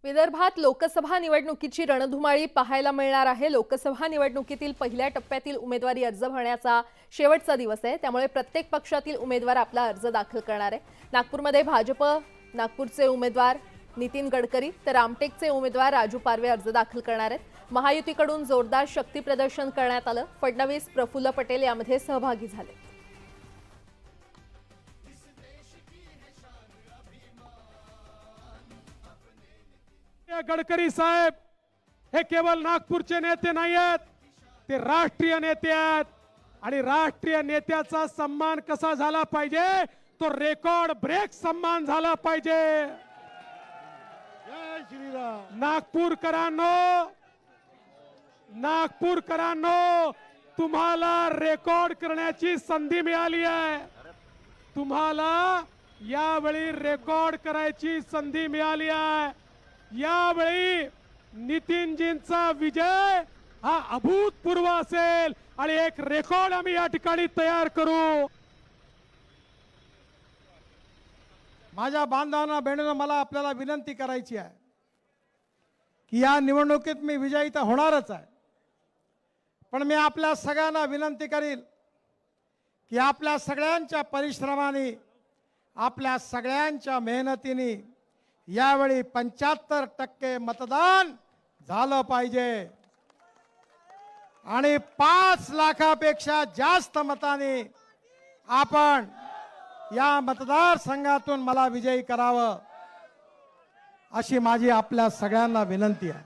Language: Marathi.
विदर्भात लोकसभा निवडणुकीची रणधुमाळी पाहायला मिळणार आहे। लोकसभा निवडणुकीतील पहिल्या टप्प्यातील उमेदवारी अर्ज भरण्याचा शेवटचा दिवस आहे, त्यामुळे प्रत्येक पक्षातील उमेदवार आपला अर्ज दाखल करणार आहे। नागपूरमध्ये भाजप नागपूरचे उमेदवार नितीन गडकरी तर रामटेकचे उमेदवार राजू पारवे अर्ज दाखल करणार आहेत। महायुतीकडून जोरदार शक्ती प्रदर्शन करण्यात आलं। फडणवीस प्रफुल्ल पटेल यामध्ये सहभागी झाले। गडकरी साहेब हे केवळ नागपूरचे नेते नाही आहेत, ते राष्ट्रीय नेते आहेत आणि राष्ट्रीय नेत्याचा सन्मान कसा झाला पाहिजे, तो रेकॉर्ड ब्रेक सन्मान झाला पाहिजे। जय श्रीराम। नागपूरकरांनो, तुम्हाला रेकॉर्ड करण्याची संधी मिळाली आहे। तुम्हाला यावेळी रेकॉर्ड करायची संधी मिळाली आहे। यावेळी नितीनजींचा विजय हा अभूतपूर्व असेल आणि एक रेकॉर्ड आम्ही या ठिकाणी तयार करू। माझ्या बांधवांना बहिणींना मला आपल्याला विनंती करायची आहे की या निवडणुकीत मी विजयी तर होणारच आहे, पण मी आपल्या सगळ्यांना विनंती करील की आपल्या सगळ्यांच्या परिश्रमाने, आपल्या सगळ्यांच्या मेहनतीने यावेळी 75% मतदान झालं पाहिजे आणि 5 लाखापेक्षा जास्त मताने आपण या मतदारसंघातून मला विजयी करावं, अशी माझी आपल्या सगळ्यांना विनंती आहे।